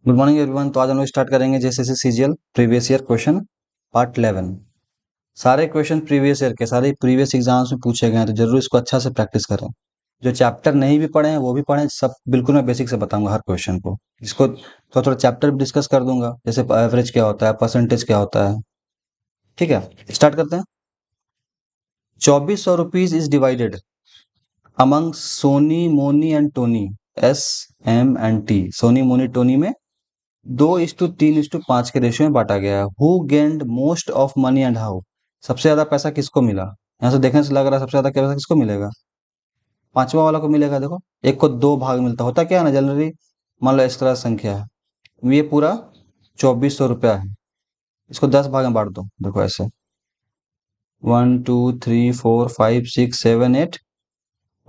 Good morning everyone. तो आज हम लोग स्टार्ट करेंगे JSSC CGL previous year question part 11। सारे क्वेश्चन प्रीवियस ईयर के, सारे प्रीवियस एग्जाम्स में पूछे गए हैं, तो जरूर इसको अच्छा से प्रैक्टिस करें। जो चैप्टर नहीं भी पढ़े हैं वो भी पढ़ें, सब बिल्कुल मैं बेसिक से बताऊंगा हर क्वेश्चन को। इसको थोड़ा थोड़ा चैप्टर भी डिस्कस कर दूंगा, जैसे एवरेज क्या होता है, परसेंटेज क्या होता है। ठीक है, स्टार्ट करते हैं। 2400 rupees is divided among Soni, Moni and Tony, S, M and T. Soni, Moni, Tony में 2:3:5 के रेशियो में बांटा गया है। Who gained most of money and how. सबसे ज्यादा पैसा किसको मिला? यहाँ से देखने से लग रहा है सबसे ज्यादा पैसा किसको मिलेगा? पांचवा वाला को मिलेगा। देखो, एक को दो भाग मिलता होता क्या है ना जनरली। मान लो इस तरह संख्या है, ये पूरा 2400 रुपया है, इसको 10 भाग में बांट दो। देखो ऐसे 1 2 3 4 5 6 7 8।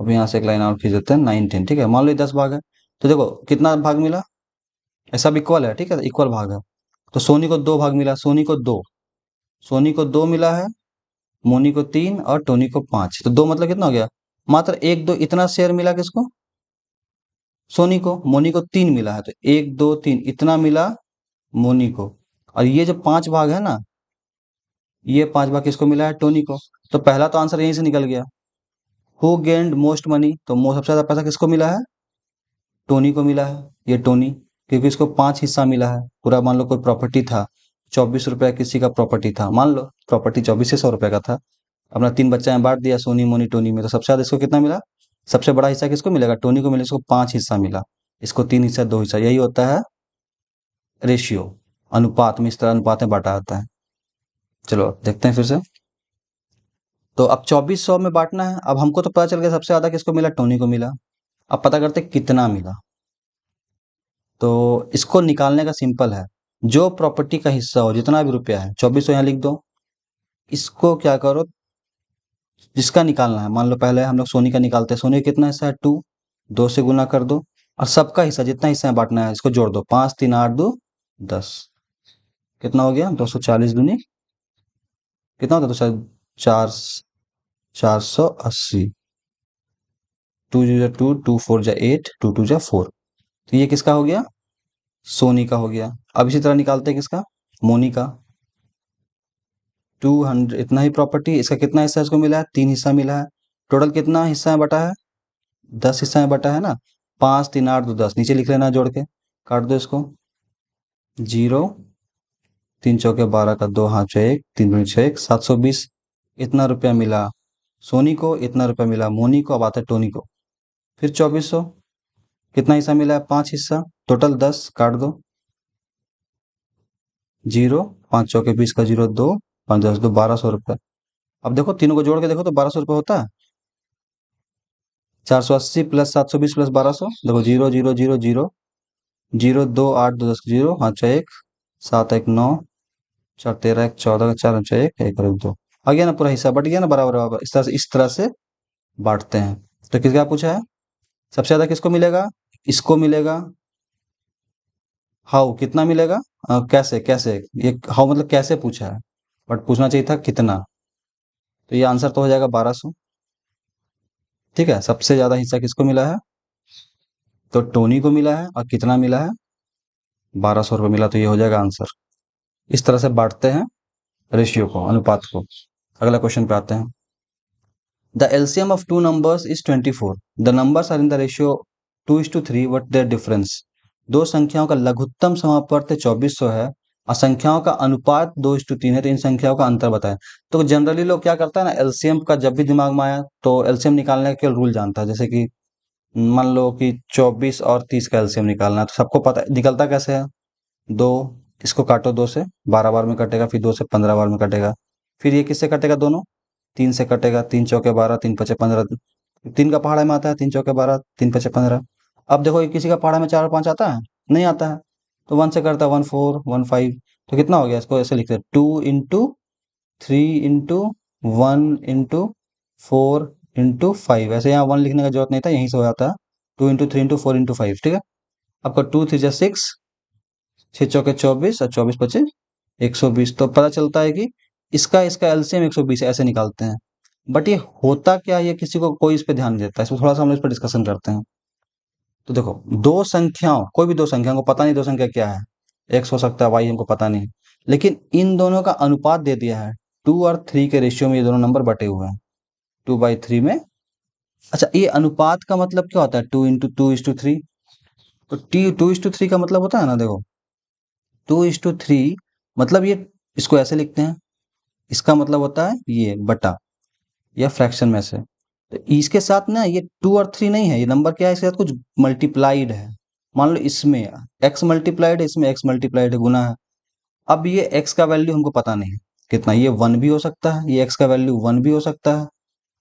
अब यहाँ से एक लाइन और खींच देते हैं, 9 10। ठीक है, मान लो ये 10 भाग है, तो देखो कितना भाग मिला। ऐसा भी इक्वल है, ठीक है, इक्वल भाग है। तो सोनी को दो भाग मिला, सोनी को दो मिला है, मोनी को तीन और टोनी को पांच। तो दो मतलब कितना हो गया? मात्र एक दो इतना शेयर मिला किसको? सोनी को। मोनी को तीन मिला है, तो एक दो तीन इतना मिला मोनी को। और ये जो पांच भाग है ना, ये पांच भाग किसको मिला है? टोनी को। तो पहला तो आंसर यहीं से निकल गया। हु गेन्ड मोस्ट मनी, तो सबसे ज्यादा पैसा किसको मिला है? टोनी को मिला है। ये टोनी, क्योंकि इसको पांच हिस्सा मिला है पूरा। मान लो कोई प्रॉपर्टी था, 24 रुपया किसी का प्रॉपर्टी था, मान लो प्रॉपर्टी 2400 रुपए का था, अपना तीन बच्चा में बांट दिया, सोनी, मोनी, टोनी में। तो सबसे ज्यादा इसको कितना मिला? सबसे बड़ा हिस्सा किसको मिलेगा? टोनी को मिलेगा। इसको पांच हिस्सा मिला, इसको तीन हिस्सा, दो हिस्सा। यही होता है रेशियो, अनुपात में। इस तरह अनुपात में बांटा जाता है। चलो देखते हैं फिर से। तो अब 2400 में बांटना है। अब हमको तो पता चल गया सबसे ज्यादा किसको मिला? टोनी को मिला। अब पता करते कितना मिला। तो इसको निकालने का सिंपल है। जो प्रॉपर्टी का हिस्सा हो, जितना भी रुपया है, 2400 यहाँ लिख दो। इसको क्या करो, जिसका निकालना है, मान लो पहले हम लोग सोनी का निकालते हैं। सोनी का कितना हिस्सा है? 2। 2 से गुना कर दो, और सबका हिस्सा जितना हिस्सा है बांटना है, इसको जोड़ दो। 5 3 8 2 10। कितना हो गया? 240 दूनी कितना होता है? तो शायद चार, 480। 2 जीरो 2, 2 4 जा 8, 2 2 जा 4। तो ये किसका हो गया? सोनी का हो गया। अब इसी तरह निकालते हैं किसका? मोनी का। 200, इतना ही प्रॉपर्टी, इसका कितना हिस्सा इसको मिला है? तीन हिस्सा मिला है। टोटल कितना हिस्सा में बटा है? 10 हिस्सा में बटा है ना। 5 3 8 2 10, नीचे लिख लेना जोड़ के, काट दो इसको। 0, 3 चौके 12 का 2 हाथ 1, 3 दूनी 6, 720। इतना रुपया मिला सोनी को, इतना रुपया मिला मोनी को। अब आता है टोनी को। फिर 2400, कितना हिस्सा मिला है? पांच हिस्सा, टोटल 10, काट दो। 0, 5 चौके 20 का 0 2, 5 10 2, 1200 रुपये। अब देखो तीनों को जोड़ के देखो तो 1200 रुपये होता है। 480 प्लस 720 प्लस 1200, देखो 0 0 0 0, 0 2 8 2 10 0, हाँ 6 1 7 1 9, 4 13 1 14, 4 6 1 1 और 2। आ गया ना, पूरा हिस्सा बट गया ना, बराबर बराबर। इस तरह से बांटते हैं। तो किसका पूछा है? सबसे ज्यादा किसको मिलेगा? इसको मिलेगा। हाउ, कितना मिलेगा? कैसे कैसे, ये हाउ मतलब कैसे पूछा है, बट पूछना चाहिए था कितना। तो ये आंसर तो हो जाएगा 1200। ठीक है, सबसे ज्यादा हिस्सा किसको मिला है? तो टोनी को मिला है। और कितना मिला है? 1200 रुपये मिला। तो ये हो जाएगा आंसर। इस तरह से बांटते हैं रेशियो को, अनुपात को। अगला क्वेश्चन पे आते हैं। The LCM of two numbers is 24। The numbers are in the ratio 2:3, what their difference. दो संख्याओं का लघुत्तम समापवर्त 2400 है, और संख्याओं का अनुपात 2:3 है, तो इन संख्याओं का अंतर बताएं। तो जनरली लोग क्या करता है ना, एलसीएम का जब भी दिमाग में आया तो एलसीएम निकालने का केवल रूल जानता है। जैसे कि मान लो कि 24 और 30 का एलसीएम निकालना है, तो सबको पता है निकलता कैसे है। दो, इसको काटो, 2 से 12 बार में कटेगा, फिर 2 से 15 बार में कटेगा। फिर ये किससे कटेगा? दोनों 3 से कटेगा। 3 चौके 12, 3 पचे 15। 3 का पहाड़ा में आता है, 3 चौके 12, 3 पचे 15। अब देखो ये किसी का पहाड़ा में 4 और 5 आता है? नहीं आता है। तो 1 से करता है, 1 4 1 5। तो कितना हो गया? इसको ऐसे लिखते हैं, 2 इंटू 3 इंटू 1 इंटू 4 इंटू 5। ऐसे यहाँ 1 लिखने का जरूरत नहीं था, यहीं से हो जाता है। 2 इंटू 3 इंटू 4 इंटू 5। ठीक है, आपका 2 3 जा 6, 6 चौके 24 और 24 पचे 120। तो पता चलता है कि इसका इसका एलसीएम 120 है, ऐसे निकालते हैं। बट ये होता क्या है, ये किसी को कोई इस पे ध्यान नहीं देता है। इसमें थोड़ा सा हम लोग इस पर डिस्कशन करते हैं। तो देखो, दो संख्याओं, कोई भी दो संख्या, हमको पता नहीं दो संख्या क्या है, एक्स हो सकता है, वाई हमको पता नहीं, लेकिन इन दोनों का अनुपात दे दिया है, 2 और 3 के रेशियो में ये दोनों नंबर बटे हुए हैं, 2/3 में। अच्छा, ये अनुपात का मतलब क्या होता है, 2 × 2 = 3। तो 2 × 3 का मतलब होता है ना, देखो 2 × 3, मतलब ये, इसको ऐसे लिखते हैं, इसका मतलब होता है ये बटा, या फ्रैक्शन में से। तो इसके साथ ना ये 2 और 3 नहीं है, ये नंबर क्या है, इसके साथ कुछ मल्टीप्लाइड है। मान लो इसमें एक्स मल्टीप्लाइड है, इसमें एक्स मल्टीप्लाइड है, गुना है। अब ये एक्स का वैल्यू हमको पता नहीं है कितना, ये 1 भी हो सकता है, ये एक्स का वैल्यू 1 भी हो सकता है,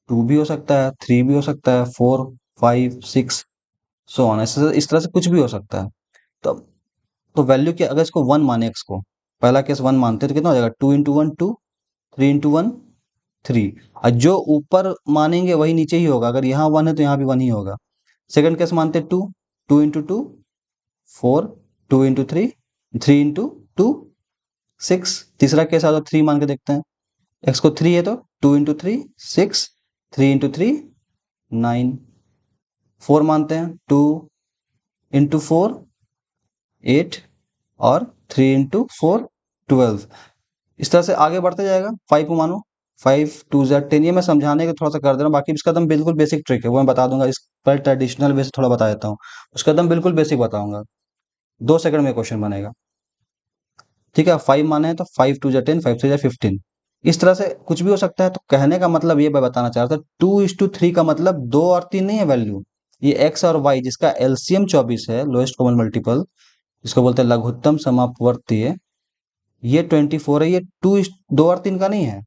2 भी हो सकता है, 3 भी हो सकता है, 4, 5, 6, सो ऑन, ऐसे इस तरह से कुछ भी हो सकता है। तो वैल्यू क्या, अगर इसको 1 माने, एक्स को पहला केस 1 मानते हैं, तो कितना हो जाएगा, 2 × 1 2, 3 × 1 3। और जो ऊपर मानेंगे वही नीचे ही होगा, अगर यहाँ 1 है तो यहाँ भी 1 ही होगा। सेकंड केस मानते हैं 2, 2 × 2 4, 2 × 3 3 × 2 6। तीसरा केस आ जाओ, 3 मान के देखते हैं, एक्स को 3 है तो 2 × 3 6, 3 × 3 9। 4 मानते हैं, 2 × 4 8, और 3 × 4 12। इस तरह से आगे बढ़ते जाएगा। 5 को मानो, 5 2 × 10, ये मैं समझाने के थोड़ा सा कर दे रहा हूँ, बाकी इसका एकदम बिल्कुल बेसिक ट्रिक है, वो मैं बता दूंगा, इस पर ट्रेडिशनल वे से थोड़ा बता देता हूँ, उसका एकदम बिल्कुल बेसिक बताऊंगा, 2 सेकंड में क्वेश्चन बनेगा। ठीक है, 5 माने हैं तो 5 2 × 10, 5 3 × 15। इस तरह से कुछ भी हो सकता है। तो कहने का मतलब ये मैं बताना चाह रहा था, 2:3 का मतलब 2 और 3 नहीं है वैल्यू, ये एक्स और वाई जिसका एलसीएम 24 है, लोएस्ट कॉमन मल्टीपल, जिसको बोलते हैं लघुत्तम समापवर्तीय, ये 24 है, ये 2 और 3 का नहीं है,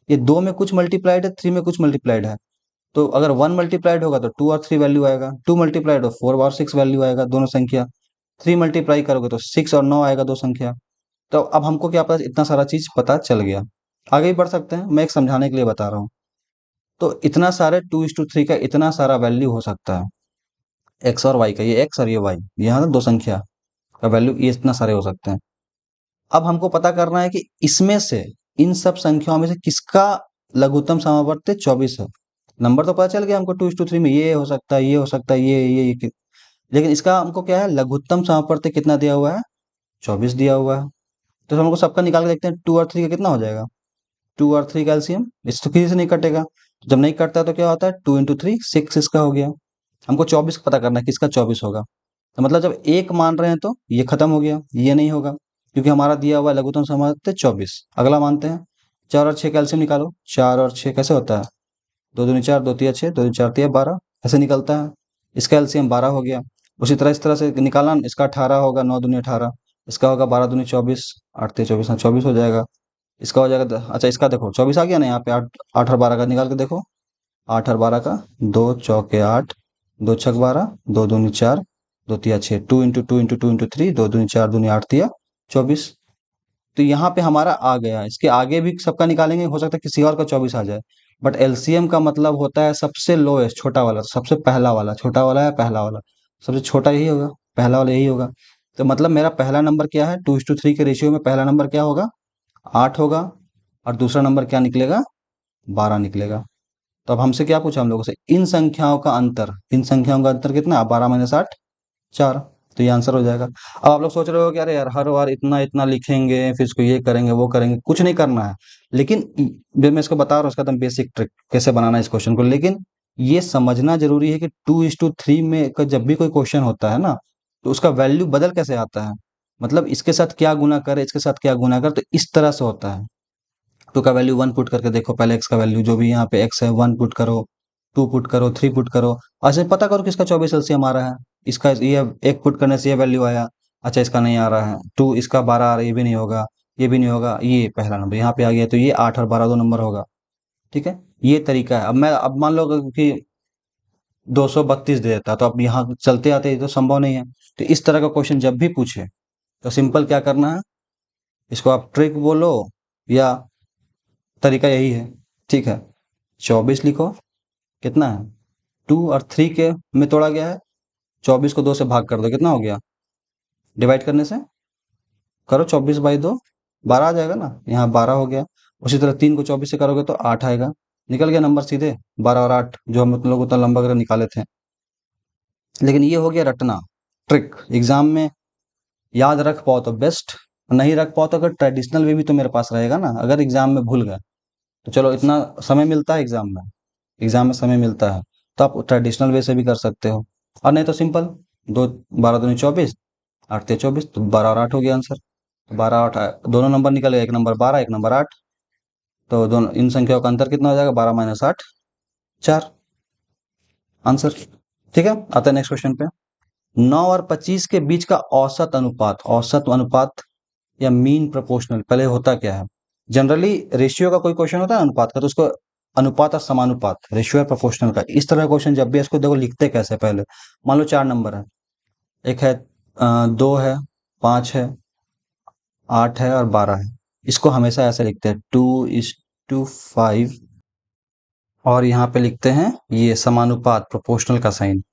ये 2 में कुछ मल्टीप्लाइड है, 3 में कुछ मल्टीप्लाइड है। तो अगर 1 मल्टीप्लाइड होगा तो 2 और 3 वैल्यू आएगा, 2 मल्टीप्लाइड हो 4 और 6 वैल्यू आएगा, दोनों संख्या। 3 मल्टीप्लाई करोगे तो 6 और 9 आएगा, दो संख्या। तो अब हमको क्या पता, इतना सारा चीज पता चल गया। आगे भी बढ़ सकते हैं, मैं एक समझाने के लिए बता रहा हूँ। तो इतना सारे 2:3 का इतना सारा वैल्यू हो सकता है, एक्स और वाई का, ये एक्स और ये वाई, यहाँ दो संख्या का वैल्यू ये इतना सारे हो सकते हैं। अब हमको पता करना है कि इसमें से, इन सब संख्याओं में से किसका लघुत्तम समावर्त 24 है। नंबर तो पता चल गया हमको, 2:3 में ये हो सकता है, ये हो सकता है, ये, लेकिन इसका हमको क्या है, लघुत्तम समावर्त कितना दिया हुआ है, 24 दिया हुआ है। तो हमको सबका निकाल के देखते हैं, 2 और 3 का कितना हो जाएगा, 2 और 3 का एलसीएम, इस तो किसी से नहीं कटेगा। जब नहीं कटता तो क्या होता है, 2 × 3 6 इसका हो गया। हमको 24 पता करना है, किसका 24 होगा। तो मतलब जब एक मान रहे हैं तो ये खत्म हो गया, ये नहीं होगा, क्योंकि हमारा दिया हुआ है लघुत्तम समावर्त 24। अगला मानते हैं, 4 और 6 का एलसीएम निकालो। 4 और 6 कैसे होता है, 2 दूनी 4, 2 तिया 6, 2 दूनी 4 तिया 12, ऐसे निकलता है। इसका एलसीएम 12 हो गया। उसी तरह इस तरह से निकालना, इसका 18 होगा, 9 दूनी 18, इसका होगा 12 दूनी 24, 8 तिया 24, हाँ 24 हो जाएगा। इसका हो जाएगा अच्छा, इसका देखो 24 आ गया ना यहाँ पे, 8 8 और 12 का निकाल के देखो, 8 और 12 का, 2 चौके 8, 2 छक 12, 2 दूनी 4, 2 तिया 6, 2 × 2 × 2 × 3, 2 दूनी 4 दूनी 8 तिया 24। तो यहाँ पे हमारा आ गया। इसके आगे भी सबका निकालेंगे, हो सकता है किसी और का 24 आ जाए, बट एलसीएम का मतलब होता है सबसे लोएस्ट, छोटा वाला, सबसे पहला वाला, छोटा वाला है पहला वाला, सबसे छोटा यही होगा, पहला वाला यही होगा। तो मतलब मेरा पहला नंबर क्या है, 2:3 के रेशियो में पहला नंबर क्या होगा, 8 होगा, और दूसरा नंबर क्या निकलेगा, 12 निकलेगा। तो अब हमसे क्या पूछा हम लोगों से, इन संख्याओं का अंतर, इन संख्याओं का अंतर कितना, 12 - 8 4। तो ये आंसर हो जाएगा। अब आप लोग सोच रहे हो कि अरे यार हर बार इतना इतना लिखेंगे, फिर इसको ये करेंगे वो करेंगे, कुछ नहीं करना है। लेकिन जो मैं इसको बता रहा हूँ, उसका एकदम बेसिक ट्रिक कैसे बनाना है इस क्वेश्चन को, लेकिन ये समझना जरूरी है कि 2:3 में का जब भी कोई क्वेश्चन होता है ना, तो उसका वैल्यू बदल कैसे आता है, मतलब इसके साथ क्या गुना करे, इसके साथ क्या गुना करे, तो इस तरह से होता है। टू का वैल्यू 1 पुट करके देखो, पहले एक्स का वैल्यू जो भी यहाँ पे एक्स है 1 पुट करो, 2 पुट करो, 3 पुट करो, ऐसे पता करो किसका 24 एलसीएम आ रहा है। इसका ये 1 पुट करने से ये वैल्यू आया, अच्छा इसका नहीं आ रहा है, 2 इसका 12 आ रहा है, ये भी नहीं होगा, ये भी नहीं होगा, ये पहला नंबर यहाँ पे आ गया, तो ये 8 और 12 दो नंबर होगा। ठीक है, ये तरीका है। अब मान लो कि 232 दे देता, तो अब यहाँ चलते आते ये तो संभव नहीं है। तो इस तरह का क्वेश्चन जब भी पूछे तो सिंपल क्या करना है, इसको आप ट्रिक बोलो या तरीका यही है। ठीक है, 24 लिखो, कितना है, 2 और 3 के में तोड़ा गया है, 24 को 2 से भाग कर दो, कितना हो गया, डिवाइड करने से करो, 24/2 12 आ जाएगा ना, यहाँ 12 हो गया। उसी तरह 3 को 24 से करोगे तो 8 आएगा, निकल गया नंबर सीधे, 12 और 8, जो हम लोग उतना लंबा करके निकाले थे। लेकिन ये हो गया रटना, ट्रिक। एग्जाम में याद रख पाओ तो बेस्ट, नहीं रख पाओ तो अगर ट्रेडिशनल वे भी तो मेरे पास रहेगा ना, अगर एग्जाम में भूल गए तो चलो, इतना समय मिलता है एग्जाम में, एग्जाम में समय मिलता है तो आप ट्रेडिशनल वे से भी कर सकते हो, और नहीं तो सिंपल, दो, 12 दूनी 24, 8 तिया 24, तो 12 और 8 हो गया आंसर। तो 12 8 दोनों नंबर निकल गए, एक नंबर 12, एक नंबर 8, तो दोनों इन संख्याओं का अंतर कितना हो जाएगा, 12 - 8, 4, आंसर। ठीक है, आता है नेक्स्ट क्वेश्चन पे। 9 और 25 के बीच का औसत अनुपात, औसत अनुपात या मीन प्रोपोर्शनल पहले होता क्या है? जनरली रेशियो का कोई क्वेश्चन होता है अनुपात का, तो उसको अनुपात और समानुपात, रेशियो है प्रोपोर्शनल का, इस तरह का क्वेश्चन जब भी है, इसको देखो लिखते कैसे पहले। मान लो 4 नंबर है, एक है 2 है, 5 है, 8 है और 12 है, इसको हमेशा ऐसे लिखते हैं 2:5, और यहाँ पे लिखते हैं ये समानुपात प्रोपोर्शनल का साइन,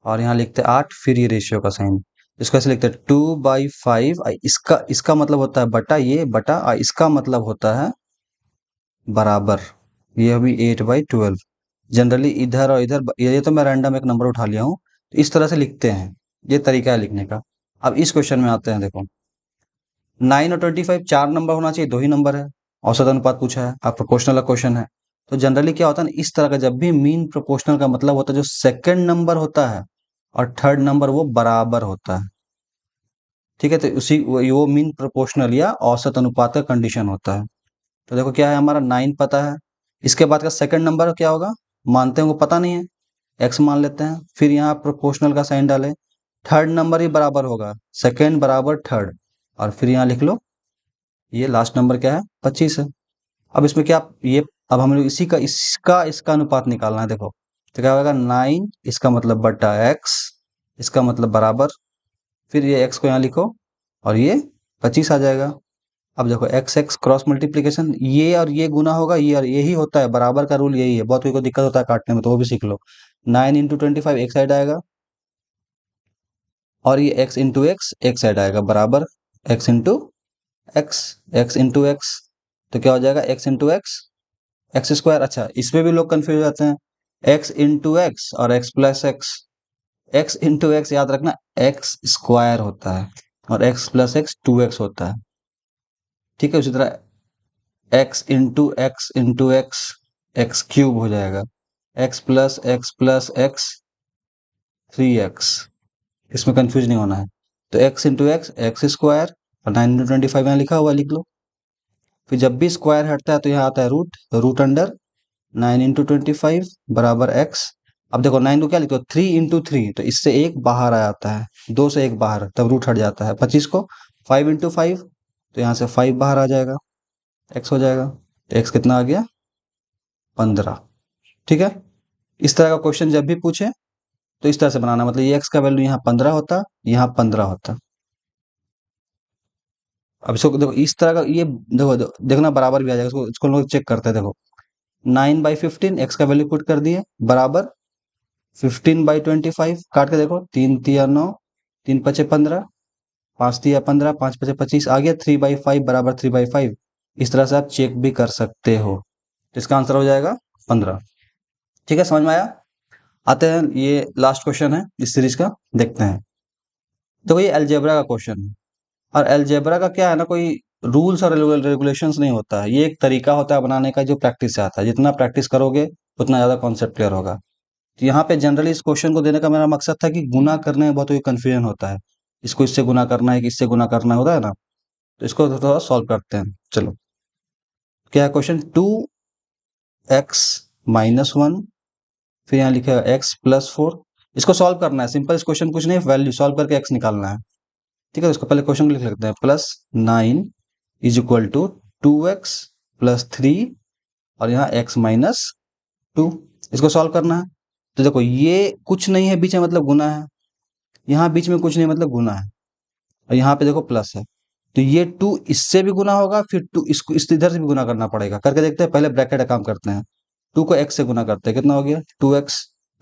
और यहाँ लिखते हैं 8, फिर ये रेशियो का साइन। इसको ऐसे लिखते हैं 2/5, इसका इसका मतलब होता है बटा, ये बटा, इसका मतलब होता है बराबर, ये अभी 8/12। जनरली इधर और इधर, ये तो मैं रैंडम एक नंबर उठा लिया हूँ, तो इस तरह से लिखते हैं, ये तरीका है लिखने का। अब इस क्वेश्चन में आते हैं, देखो 9 और 25, 4 नंबर होना चाहिए, 2 ही नंबर है, औसत अनुपात पूछा है, अब प्रोपोर्शनल का क्वेश्चन है। तो जनरली क्या होता है ना, इस तरह का जब भी मीन प्रोपोर्शनल का मतलब होता है जो सेकंड नंबर होता है और थर्ड नंबर वो बराबर होता है, ठीक है, तो उसी वो मीन प्रोपोर्शनल या औसत अनुपात का कंडीशन होता है। तो देखो क्या है, हमारा 9 पता है, इसके बाद का सेकंड नंबर क्या होगा, मानते हैं वो पता नहीं है, एक्स मान लेते हैं, फिर यहाँ प्रोपोर्शनल का साइन डालें, थर्ड नंबर ही बराबर होगा, सेकंड बराबर थर्ड, और फिर यहाँ लिख लो, ये लास्ट नंबर क्या है, 25 है। अब इसमें क्या, ये अब हम लोग इसी का इसका इसका अनुपात निकालना है, देखो तो क्या होगा, 9 इसका मतलब बटा एक्स, इसका मतलब बराबर, फिर ये एक्स को यहाँ लिखो, और ये 25 आ जाएगा। अब देखो एक्स एक्स क्रॉस मल्टीप्लीकेशन, ये और ये गुना होगा, ये और यही होता है, बराबर का रूल यही है, बहुत कोई को दिक्कत होता है काटने में, तो वो भी सीख लो। 9 × 25 एक साइड आएगा, और ये एक्स इंटू एक्स एक साइड आएगा, बराबर x into x, x into x, तो क्या हो जाएगा, x into x, x square. अच्छा, इसमें भी लोग कंफ्यूज हो जाते हैं, एक्स इंटू एक्स और x plus x, x into x याद रखना एक्स स्क्वायर होता है, और एक्स प्लस एक्स 2x होता है, ठीक है। उसी तरह x into x into x, x cube हो जाएगा, एक्स प्लस एक्स 3x, इसमें कंफ्यूज नहीं होना है। तो x into x x square, और 9 × 25 यहाँ लिखा हुआ लिख लो। फिर जब भी स्क्वायर हटता है तो यहाँ आता है रूट, तो रूट अंडर 9 × 25 बराबर एक्स। अब देखो 9 को क्या लिखो, 3 × 3, तो इससे एक बाहर आ जाता है, 2 से एक बाहर, तब रूट हट जाता है। 25 को 5 × 5, तो यहाँ से 5 बाहर आ जाएगा, एक्स हो जाएगा, तो एक्स कितना आ गया, 15, ठीक है। इस तरह का क्वेश्चन जब भी पूछे तो इस तरह से बनाना, मतलब ये एक्स का वैल्यू यहाँ 15 होता, यहाँ 15 होता। अब इसको देखो इस तरह का, ये देखो देखना बराबर भी आ जाएगा, इसको इसको लोग चेक करते हैं, देखो 9/15 एक्स का वैल्यू पुट कर दिए, बराबर 15/25, काट के देखो, 3 × 3 = 9, 3 × 5 = 15, 5 × 3 = 15, 5 × 5 = 25, आ गया 3/5 बराबर 3/5। इस तरह से आप चेक भी कर सकते हो, तो इसका आंसर हो जाएगा 15, ठीक है, समझ में आया। आते हैं, ये लास्ट क्वेश्चन है इस सीरीज का, देखते हैं। देखो ये अलजेब्रा का क्वेश्चन है, और अलजेब्रा का क्या है ना, कोई रूल्स और रेगुलेशंस नहीं होता है, ये एक तरीका होता है बनाने का जो प्रैक्टिस से आता है, जितना प्रैक्टिस करोगे उतना ज़्यादा कॉन्सेप्ट क्लियर होगा। तो यहाँ पे जनरली इस क्वेश्चन को देने का मेरा मकसद था कि गुना करने में बहुत कोई कन्फ्यूजन होता है, इसको इससे गुना करना है कि इससे गुना करना होता है ना, तो इसको थोड़ा सॉल्व करते हैं, चलो। क्या है क्वेश्चन, 2x - 1, फिर यहाँ लिखा है x+4, इसको सॉल्व करना है, सिंपल। इस क्वेश्चन कुछ नहीं, वैल्यू सॉल्व करके x निकालना है, ठीक है। तो इसको पहले क्वेश्चन को लिख लेते हैं, +9 = 2x + 3, और यहाँ x - 2, इसको सॉल्व करना है। तो देखो ये कुछ नहीं है बीच में, मतलब गुना है, यहाँ बीच में कुछ नहीं मतलब गुना है, और यहाँ पे देखो प्लस है, तो ये 2 इससे भी गुना होगा, फिर 2 इसको इस इधर से भी गुना करना पड़ेगा, करके देखते हैं। पहले ब्रैकेट का काम करते हैं, 2 को x से गुना करते हैं, कितना हो गया 2x,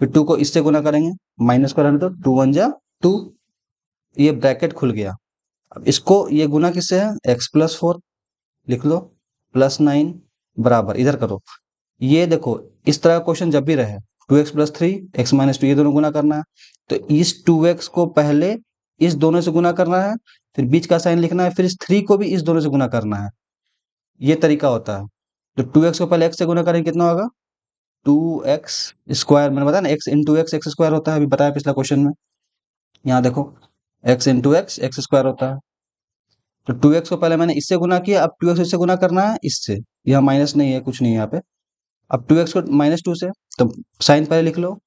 फिर 2 को इससे गुना करेंगे, माइनस को रहने दो, 2 × 1 = 2, ये ब्रैकेट खुल गया। अब इसको ये गुना किससे है, x+4, लिख लो, +9 बराबर, इधर करो, ये देखो इस तरह का क्वेश्चन जब भी रहे, 2x + 3 x - 2, ये दोनों गुना करना है, तो इस 2x को पहले इस दोनों से गुना करना है, फिर बीच का साइन लिखना है, फिर इस 3 को भी इस दोनों से गुना करना है। ये तरीका होता है। तो 2x को पहले x से गुना करेंगे, कितना होगा? 2x स्क्वायर, मैंने बताया ना x into x x square होता है, अभी बताया पिछला क्वेश्चन में। यहाँ देखो x into x x square होता है। तो 2x को पहले मैंने इससे गुना किया, अब 2x इससे गुना करना है इससे। यहाँ माइनस नहीं है, कुछ नहीं है यहाँ पे। अब 2x को -2 से, तो साइन पहले लिख लो।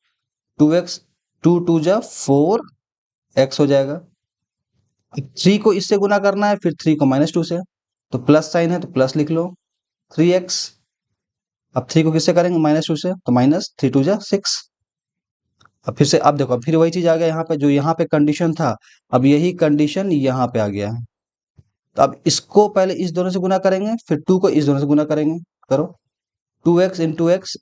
2x, 2 2 जा 4 x हो जाएगा। अब 3 को इससे गुना करना है, फिर 3 को -2 से, तो प्लस साइन है तो प्लस लिख लो 3x। अब 3 को किससे करेंगे? -2 से, तो -3 2 जा 6। अब फिर से, अब देखो, अब फिर वही चीज आ गया यहाँ पे, जो यहाँ पे कंडीशन था, अब यही कंडीशन यहाँ पे आ गया है। तो अब इसको पहले इस दोनों से गुना करेंगे, फिर 2 को इस दोनों से गुना करेंगे। करो 2x into x,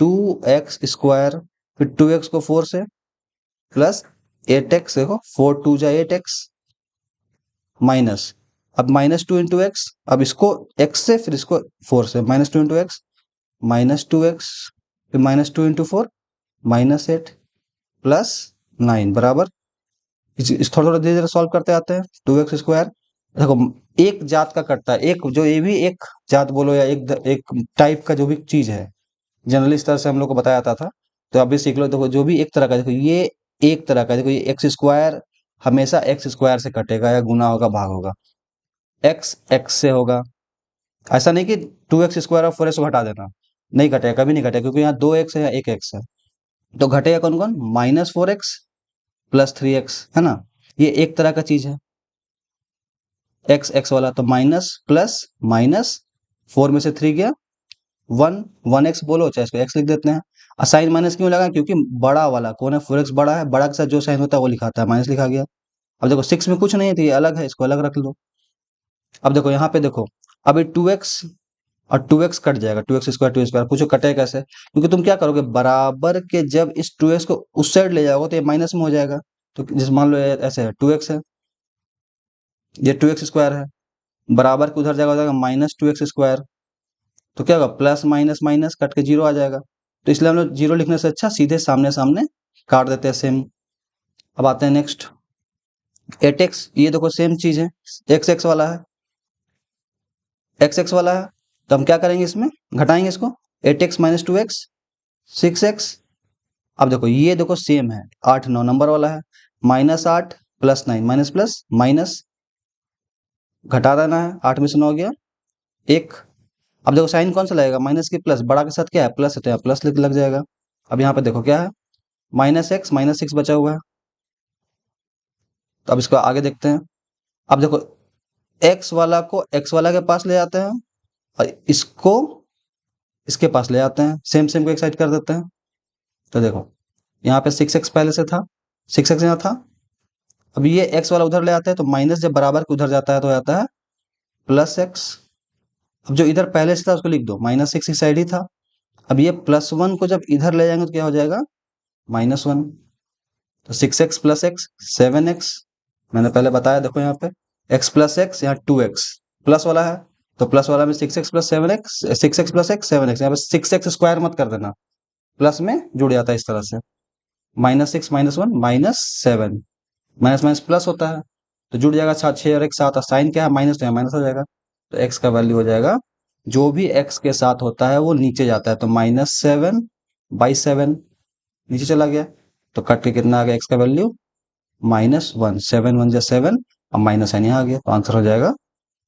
2x square, फिर 2x को 4 से, प्लस 8x, देखो 4 2 जा 8x, माइनस, अब -2 इंटू एक्स, अब इसको x से, फिर इसको 4 से, -2 इंटू एक्स, -2x, फिर -2 इंटू 4, -8, प्लस 9 बराबर, इस थोड़ा थोड़ा धीरे धीरे सॉल्व करते आते हैं। 2x स्क्वायर, देखो एक जात का कटता है, एक जो ये भी एक जात बोलो या एक टाइप का जो भी चीज है, जनरली इस तरह से हम लोग को बताया जाता था। तो अभी सीख लो, देखो जो भी एक तरह का, देखो ये एक तरह का, देखो ये एक्स स्क्वायर हमेशा एक्स स्क्वायर से कटेगा, या गुना होगा, भाग होगा। एक्स एक्स से होगा, ऐसा नहीं कि 2x स्क्वायर और 4x को हटा देना, नहीं घटेगा, कभी नहीं घटेगा, क्योंकि यहाँ 2x है या 1x है। तो घटेगा कौन कौन? -4x प्लस 3x, है ना। ये एक तरह का चीज है, एक्स एक्स वाला। तो माइनस प्लस माइनस, 4 में से 3 गया 1, 1x बोलो चाहे इसको x लिख देते हैं। साइन माइनस क्यों लगा? क्योंकि बड़ा वाला कौन है? 4x बड़ा है, बड़ा के साथ जो साइन होता है वो लिखाता है, माइनस लिखा गया। अब देखो 6 में कुछ नहीं है, तो ये अलग है, इसको अलग रख लो। अब देखो यहाँ पे देखो, अभी 2x और 2x कट जाएगा, 2x स्क्वायर 2 स्क्वायर, पूछो कटे कैसे? क्योंकि तुम क्या करोगे, बराबर के जब इस 2x को उस साइड ले जाओगे तो ये माइनस में हो जाएगा। तो जैसे मान लो ऐसे है, 2x है, ये 2x स्क्वायर है, बराबर के उधर जाएगा, हो जाएगा -2x स्क्वायर। तो क्या होगा? प्लस माइनस माइनस कट के जीरो आ जाएगा। तो इसलिए हम लोग जीरो लिखने से अच्छा सीधे सामने सामने काट देते हैं, सेम। अब आते हैं नेक्स्ट, 8x, ये देखो सेम चीज है, एक्स एक्स वाला है, एक्स एक्स वाला है। तो हम क्या करेंगे, इसमें घटाएंगे इसको, 8x -2x 6x। अब देखो ये देखो सेम है, 8 9 नंबर वाला है, -8 प्लस 9, माइनस प्लस माइनस, घटा देना है, 8 में से 9 गया 1। अब देखो साइन कौन सा लगेगा? माइनस के प्लस, बड़ा के साथ क्या है? प्लस है, तो यहाँ प्लस लग जाएगा। अब यहाँ पे देखो क्या है, -x -6 बचा हुआ है। तो अब इसको आगे देखते हैं। अब देखो x वाला को x वाला के पास ले जाते हैं, और इसको इसके पास ले जाते हैं, सेम सेम को एक साइड कर देते हैं। तो देखो यहाँ पे 6x पहले से था, 6x यहाँ था। अब ये x वाला उधर ले आते हैं, तो माइनस जब बराबर के उधर जाता है तो आता है +x। अब जो इधर पहले से था उसको लिख दो, -6 इस साइड ही था। अब ये +1 को जब इधर ले जाएंगे तो क्या हो जाएगा? -1। तो 6x प्लस एक्स 7x, मैंने पहले बताया, देखो यहाँ पे x प्लस एक्स, यहाँ 2x प्लस वाला है, तो प्लस वाला में 6x plus 7x, 6x plus x 7x, यहाँ पे 6x स्क्वायर मत कर देना, प्लस में जुड़ जाता है इस तरह से। -6 -1 -7, माइनस माइनस प्लस होता है, तो जुड़ जाएगा 6 और 1 7, साइन क्या है? माइनस, तो यहाँ माइनस हो जाएगा। तो x का वैल्यू हो जाएगा, जो भी x के साथ होता है वो नीचे जाता है, तो -7/7 नीचे चला गया। तो कट के कितना आ गया x का वैल्यू? -1, 7 1 जा 7, अब माइनस साइन यहाँ आ गया, तो आंसर हो जाएगा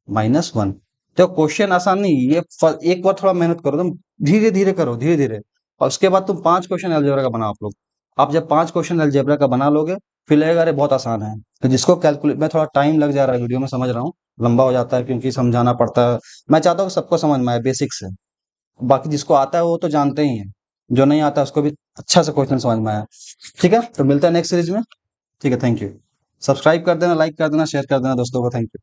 -1। तो क्वेश्चन आसान नहीं, ये एक बार थोड़ा मेहनत करो तुम, धीरे धीरे करो, धीरे धीरे, और उसके बाद तुम 5 क्वेश्चन अलजेब्रा का बनाओ आप लोग। आप जब 5 क्वेश्चन अलजेब्रा का बना लोगे, फिर लगेगा अरे बहुत आसान है। तो जिसको कैलकुलेट में थोड़ा टाइम लग जा रहा है, वीडियो में समझ रहा हूँ, लंबा हो जाता है क्योंकि समझाना पड़ता है। मैं चाहता हूँ सबको समझ में आए बेसिक से, बाकी जिसको आता है वो तो जानते ही हैं, जो नहीं आता उसको भी अच्छा से क्वेश्चन समझ में आया। ठीक है, तो मिलता है नेक्स्ट सीरीज में। ठीक है, थैंक यू। सब्सक्राइब कर देना, लाइक कर देना, शेयर कर देना दोस्तों को। Thank you.